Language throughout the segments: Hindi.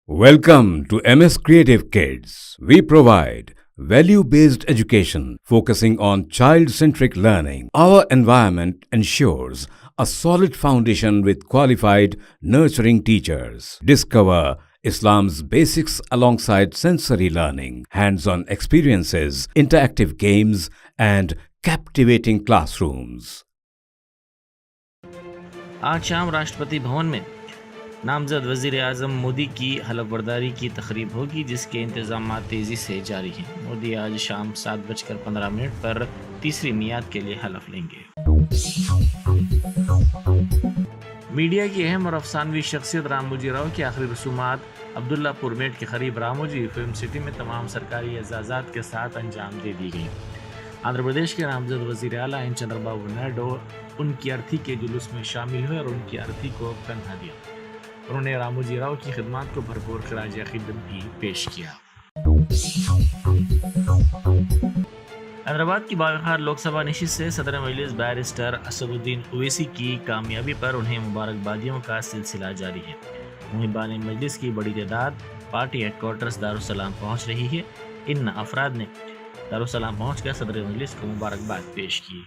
Welcome to MS Creative Kids. We provide value-based education focusing on child-centric learning. Our environment ensures a solid foundation with qualified, nurturing teachers. Discover Islam's basics alongside sensory learning, hands-on experiences, interactive games, and captivating classrooms. आज शाम राष्ट्रपति भवन में नामजद वज़ीर आज़म मोदी की हलफबरदारी की तकरीब होगी, जिसके इंतजाम तेज़ी से जारी हैं। मोदी आज शाम 7:15 पर तीसरी मियाद के लिए हलफ लेंगे। मीडिया की अहम और अफसानवी शख्सियत रामोजी राव की आखिरी रसूमात अब्दुल्लापुर मेट के करीब रामोजी फिल्म सिटी में तमाम सरकारी एजाज़ात के साथ अंजाम दे दी गई। आंध्र प्रदेश के नामजद वज़ीर आला एन चंद्रबाबू नायडू उनकी अर्थी के जुलूस में शामिल हुए और उनकी अर्थी को कंधा दिया। उन्होंने रामोजी राव की खिदमत को भरपूर खराज अकीदत भी पेश किया। हैदराबाद की बागहार लोकसभा नशिस्त से सदर मजलिस बैरिस्टर असदुद्दीन ओवैसी की कामयाबी पर उन्हें मुबारकबादियों का सिलसिला जारी है। मुहिबान मजलिस की बड़ी तादाद पार्टी हेडक्वार्टर्स दारुसलाम पहुँच रही है। इन अफराद ने दारुसलाम पहुँचकर सदर मजलिस को मुबारकबाद पेश की।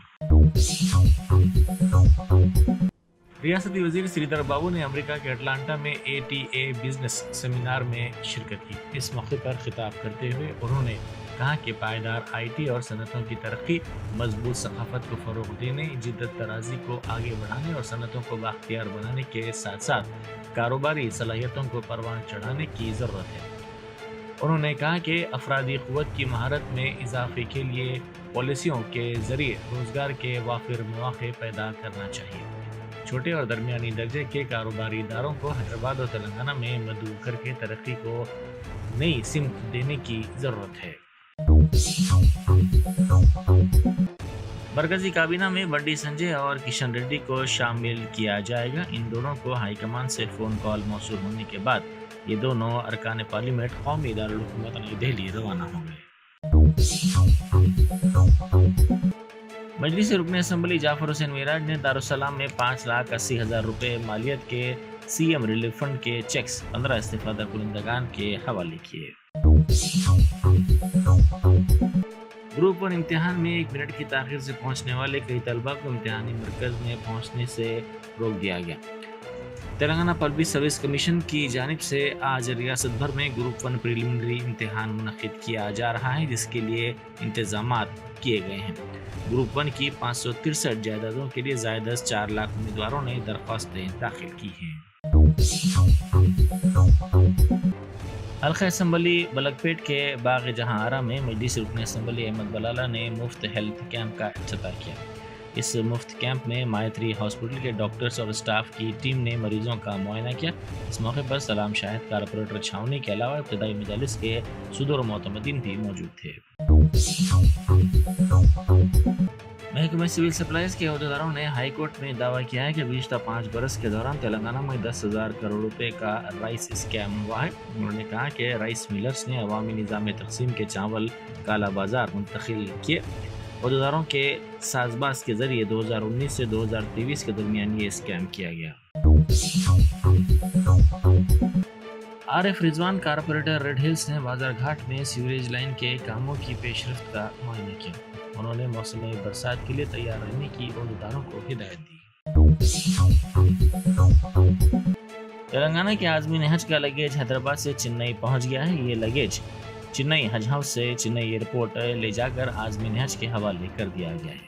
रियासती वजीर श्रीधर बाबू ने अमेरिका के अटलांटा में ATA बिजनेस सेमिनार में शिरकत की। इस मौके पर खिताब करते हुए उन्होंने कहा कि पायदार IT और सनतों की तरक्की, मजबूत सकाफत को फ़रोग़ देने, जिद्दत तराजी को आगे बढ़ाने और सनतों को बाख्तियार बनाने के साथ साथ कारोबारी सलाहियतों को परवान चढ़ाने की ज़रूरत है। उन्होंने कहा कि अफरादी क़ुव्वत की महारत में इजाफे के लिए पॉलिसियों के ज़रिए रोज़गार के वाफिर मौक़े पैदा करना चाहिए। छोटे और दरमियानी दर्जे के कारोबारी इदारों को हैदराबाद और तेलंगाना में मदऊ करके तरक्की को नई सिमत देने की ज़रूरत है। मरकजी काबीना में बंडी संजय और किशन रेड्डी को शामिल किया जाएगा। इन दोनों को हाईकमान से फ़ोन कॉल मौसूल होने के बाद ये दोनों अरकान पार्लियामेंट कौमी दारुल हुकूमत नई दिल्ली रवाना हो गए। मजलिस रुकन असम्बली जाफर हुसैन मेराज ने दारुसलाम में 5,80,000 रुपये मालियत के CM रिलीफ फंड के चेक्स 15 इस्तीफादा कुनिंदगान के हवाले किए। ग्रुप 1 इम्तिहान में 1 मिनट की ताख़ीर से पहुंचने वाले कई तलबा को इम्तिहानी मरकज़ में पहुंचने से रोक दिया गया। तेलंगाना पब्लिक सर्विस कमीशन की जानिब से आज रियासत भर में ग्रुप 1 प्रिलिमिनरी इम्तिहान मुनक़िद किया जा रहा है, जिसके लिए इंतजामात किए गए हैं। ग्रुप 1 की 563 जायदादों के लिए ज़ायद 4 लाख उम्मीदवारों ने दरख्वास्तें दाखिल की हैं। हल्का असम्बली बलकपेट के बाग जहां आरा में मजलिस रुकन असम्बली अहमद बलाला ने मुफ्त हेल्थ कैंप का इफ्तिताह किया। इस मुफ्त कैंप में मायत्री हॉस्पिटल के डॉक्टर्स और स्टाफ की टीम ने मरीजों का मुआयना किया। इस मौके पर सलाम शाहिद कारपोरेटर छावनी के अलावा इब्तदाई मजालिस के सुदूर मोतमदीन भी मौजूद थे। महकमा सिविल सप्लाईज के अहदेदारों ने हाई कोर्ट में दावा किया है कि गुज़िश्ता 5 बरस के दौरान तेलंगाना में 10,000 करोड़ रुपए का राइस स्कैम हुआ है। उन्होंने कहा कि राइस मिलर्स ने अवामी निज़ाम तकसीम के चावल काला बाजार मुंतकिल किए। अहदेदारों के साजबाज के जरिए 2019 से 2023 के दरमियान ये स्कैम किया गया। RF Rizwan corporator red hills ने बाजार घाट में सीवरेज लाइन के कामों की पेशरफ्त का मुआयना किया। उन्होंने मौसम बरसात के लिए तैयार रहने की अहदेदारों को हिदायत दी। तेलंगाना के आज़मीन हज का लगेज हैदराबाद से चेन्नई पहुंच गया है। ये लगेज चेन्नई हज हाउस से चेन्नई एयरपोर्ट ले जाकर आज़मीन हज के हवाले कर दिया गया है।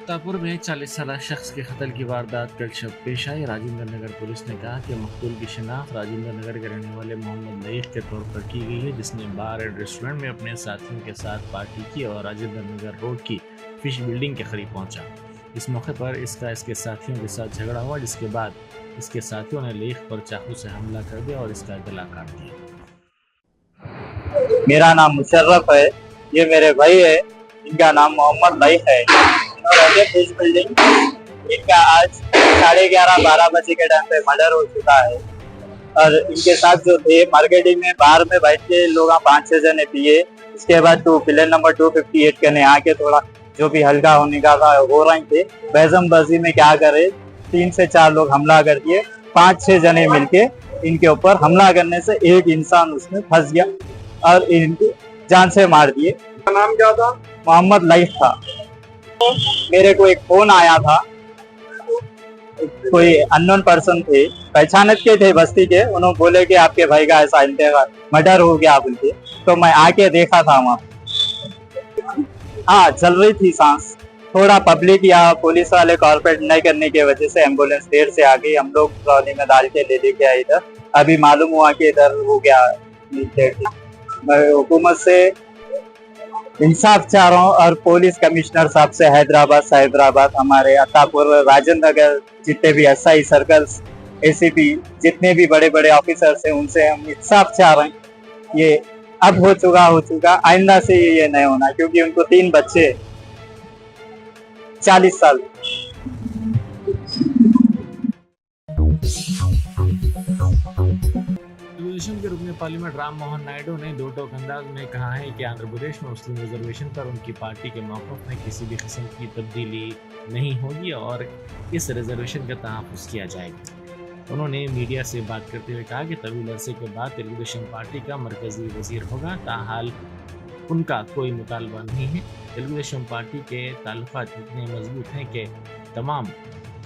तापुर में 40 साल शख्स के कत्ल की वारदात कल शब पेश आई। राजेंद्र नगर पुलिस ने कहा कि मकतूल की शिनाख्त राजेंद्र नगर के रहने वाले मोहम्मद लईक के तौर पर की गई है, जिसने बार एंड रेस्टोरेंट में अपने साथियों के साथ पार्टी की और राजेंद्र नगर रोड की फिश बिल्डिंग के करीब पहुंचा। इस मौके पर इसके साथियों के साथ झगड़ा हुआ, जिसके बाद इसके साथियों ने लईक पर चाकू से हमला कर दिया और इसका गला काट दिया। मेरा नाम मुशर्रफ है, ये मेरे भाई है, इनका नाम मोहम्मद लईक है और फिश बिल्डिंग इनका आज 11:30-12 बजे के टाइम पे मर्डर हो चुका है। और इनके साथ जो थे मार्केटिंग में बाहर में बैठ के लोग 5-6 जने पिए। इसके बाद पिलर नंबर 258 के आके थोड़ा जो भी हल्का होने का हो रहे थे। बहजमबाजी में क्या करे 3 से 4 लोग हमला कर दिए 5-6 जने मिलके इनके ऊपर हमला करने से एक इंसान उसमें फंस गया और इनको जान से मार दिए। नाम क्या था? मोहम्मद लईफ था। तो मेरे को एक फोन आया था, कोई अननोन पर्सन थे, पहचानत के थे बस्ती के, उन्होंने बोले कि आपके भाई का ऐसा इंतकाल मर्डर हो गया बोल के। तो मैं आके देखा था वहाँ। हाँ, चल रही थी सांस। थोड़ा पब्लिक या पुलिस वाले कॉर्पोरेट नहीं करने की वजह से एम्बुलेंस देर से आ गई। हम लोग ट्रॉली में डाल के ले लेके आए इधर। अभी मालूम हुआ कि इधर हो गया। मैं हुकूमत से इंसाफ चाह रहा हूँ और पुलिस कमिश्नर साहब से हैदराबाद, हमारे अत्तापुर, राजेंद्र नगर, जितने भी एसआई सर्कल्स, एसीपी, जितने भी बड़े बड़े ऑफिसर्स हैं, उनसे हम इंसाफ चाह रहे हैं। ये अब हो चुका, आइंदा से ये नहीं होना, क्योंकि उनको 3 बच्चे 40 साल। रिजर्वेशन के रुकने पार्लियामेंट राम मोहन नायडू ने दो टोक अंदाज में कहा है कि आंध्र प्रदेश में मुस्लिम रिजर्वेशन पर उनकी पार्टी के मौक़िफ़ में किसी भी किस्म की तब्दीली नहीं होगी और इस रिजर्वेशन का तहफ़्फ़ुज़ किया जाएगा। उन्होंने मीडिया से बात करते हुए कहा कि तवील अरसे के बाद तेलुगु देशम पार्टी का मरकजी वजीर होगा, ताहाल उनका कोई मुतालबा नहीं है। तेलुगु देशम पार्टी के ताल्लुकात इतने मजबूत हैं कि तमाम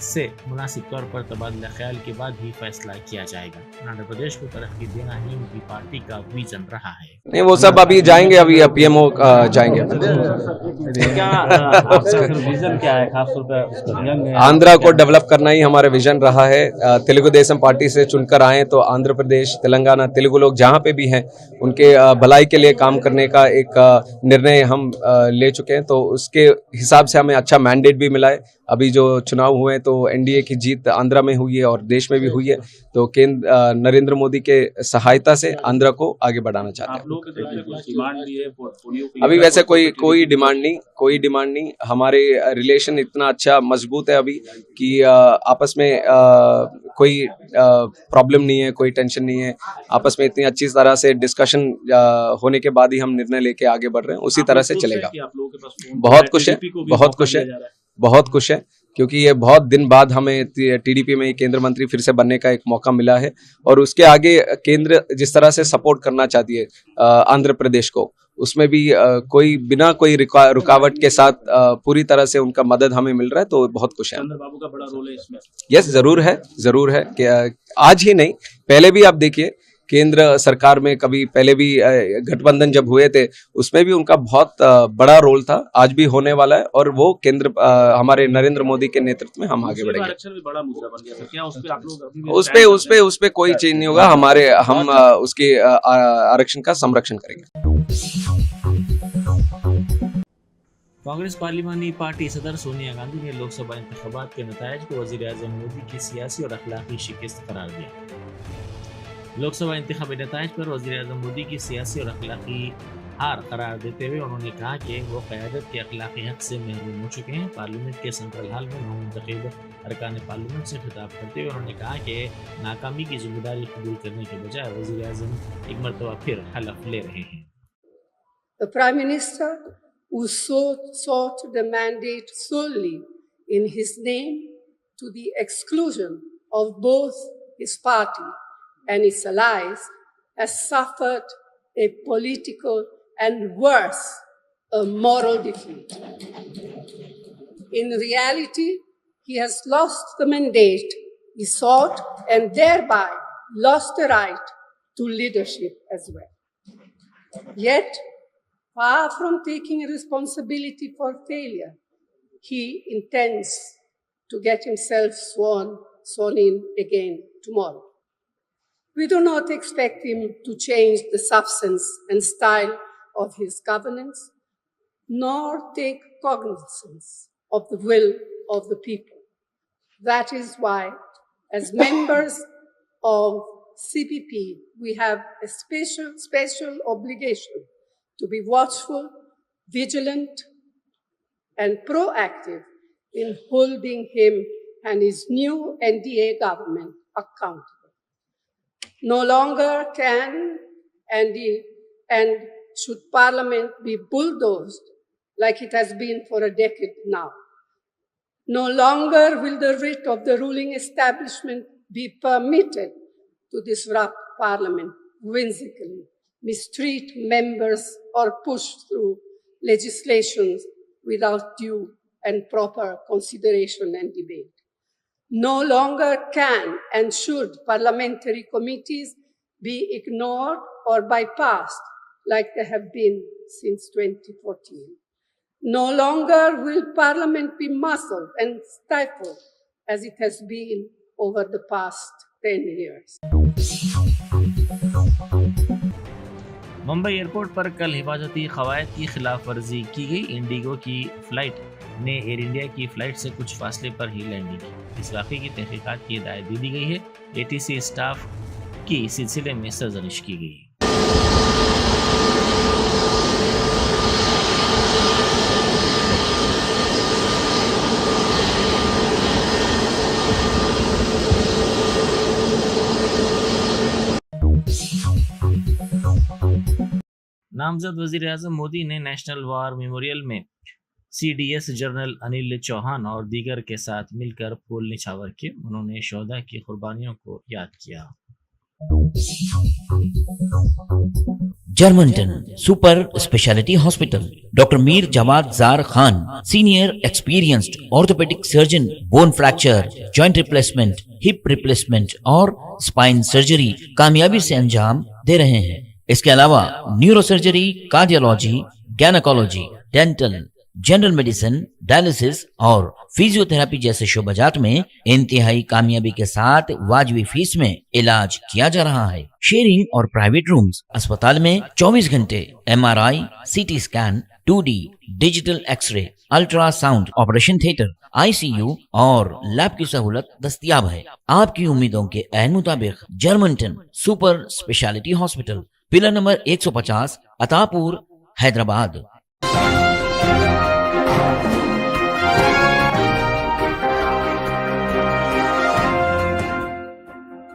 से मुनासिब तौर पर तबादला ख्याल के बाद ही फैसला किया जाएगा। आंध्र प्रदेश को तरक्की देना ही उनकी पार्टी का विजन रहा है। नहीं, वो सब अभी जाएंगे, अभी पीएमओ जाएंगे। क्या आपका विजन क्या है, खासतौर पर आंध्रा को डेवलप करना ही हमारा विजन रहा है। तेलुगु देशम पार्टी से चुनकर आए तो आंध्र प्रदेश, तेलंगाना, तेलुगु लोग जहाँ पे भी हैं उनके भलाई के लिए काम करने का एक निर्णय हम ले चुके हैं। तो उसके हिसाब से हमें अच्छा मैंडेट भी मिला है। अभी जो चुनाव हुए तो एनडीए की जीत आंध्रा में हुई है और देश में भी हुई है। तो केंद्र नरेंद्र मोदी के सहायता से आंध्रा को आगे बढ़ाना चाहते हैं। अभी वैसे कोई डिमांड नहीं। हमारे रिलेशन इतना अच्छा मजबूत है अभी कि आपस में कोई प्रॉब्लम नहीं है, कोई टेंशन नहीं है। आपस में इतनी अच्छी तरह से डिस्कशन होने के बाद ही हम निर्णय लेके आगे बढ़ रहे हैं, उसी तरह से चलेगा। बहुत खुश है क्योंकि ये बहुत दिन बाद हमें टीडीपी में केंद्र मंत्री फिर से बनने का एक मौका मिला है और उसके आगे केंद्र जिस तरह से सपोर्ट करना चाहती है आंध्र प्रदेश को, उसमें भी बिना कोई रुकावट के साथ पूरी तरह से उनका मदद हमें मिल रहा है। तो बहुत खुश है। चंद्रबाबू का बड़ा रोल है इसमें। यस, जरूर है कि आज ही नहीं, पहले भी आप देखिए केंद्र सरकार में कभी पहले भी गठबंधन जब हुए थे उसमें भी उनका बहुत बड़ा रोल था, आज भी होने वाला है। और वो केंद्र हमारे नरेंद्र मोदी के नेतृत्व में हम आगे बढ़ेंगे। आरक्षण भी बड़ा मुद्दा बन गया था, क्या उस पे आप लोग उस पे कोई चेंज नहीं होगा। हम उसके आरक्षण का संरक्षण करेंगे। कांग्रेस पार्लिमानी पार्टी सदर सोनिया गांधी ने लोकसभा इंतखाबात के नतायज को वज़ीर-ए-आज़म मोदी की सियासी और अखलाकी शिकस्त करार दिया। लोकसभा इंतखाबी नतायज पर वज़ीर-ए-आज़म मोदी की सियासी और अखलाकी हार करार देते हुए उन्होंने कहा कि वो क़यादत के अखलाकी हक से महरूम हो चुके हैं। पार्लियामेंट के सेंट्रल हॉल में नवमुंतखब अरकान पार्लियामेंट से खिताब करते हुए उन्होंने कहा कि नाकामी की जिम्मेदारी कबूल करने के बजाय वज़ीर-ए-आज़म एक मरतबा फिर हलफ ले रहे हैं। The Prime Minister, who sought the mandate solely in his name to the exclusion of both his party and its allies, has suffered a political and worse, a moral defeat. In reality, he has lost the mandate he sought and thereby lost the right to leadership as well. Yet, far from taking responsibility for failure, he intends to get himself sworn in again tomorrow. We do not expect him to change the substance and style of his governance, nor take cognizance of the will of the people. That is why, as members of CPP, we have a special obligation to be watchful, vigilant, and proactive in holding him and his new NDA government accountable. No longer can and should Parliament be bulldozed like it has been for a decade now. No longer will the writ of the ruling establishment be permitted to disrupt Parliament whimsically, mistreat members, or push through legislation without due and proper consideration and debate. No longer can and should parliamentary committees be ignored or bypassed like they have been since 2014. No longer will Parliament be muzzled and stifled as it has been over the past 10 years. Mumbai airport पर कल हिफाजती कवायद की खिलाफ वर्जी की गई। इंडिगो की फ्लाइट ने एयर इंडिया की फ्लाइट से कुछ फासले पर ही लैंडिंग की। इस वाक़े की तहकीकात की हिदायत दी गई है। ATC स्टाफ की इस सिलसिले में सरजनिश की गई। नामजद वजीर आजम मोदी ने नेशनल वॉर मेमोरियल में CDS जनरल अनिल चौहान और दीगर के साथ मिलकर फूल निछावर किए। उन्होंने शोहदा की कुर्बानियों को याद किया। जर्मनटन super speciality hospital, doctor Mir Jawad Zar Khan, senior experienced orthopaedic surgeon, bone fracture, joint replacement, hip replacement और स्पाइन सर्जरी कामयाबी से अंजाम दे रहे हैं। इसके अलावा neuro surgery, cardiology, gynaecology, dental, general medicine, dialysis और फिजियोथेरेपी जैसे शोबाजात में इंतहाई कामयाबी के साथ वाजबी फीस में इलाज किया जा रहा है। शेयरिंग और प्राइवेट रूम्स, अस्पताल में 24 घंटे MRI, CT scan, 2D digital x ray, ultrasound, operation theatre, ICU और लैब की सहूलत दस्तयाब है। आपकी उम्मीदों के ऐन मुताबिक Germanton super speciality hospital, pillar number 150, Attapur, Hyderabad.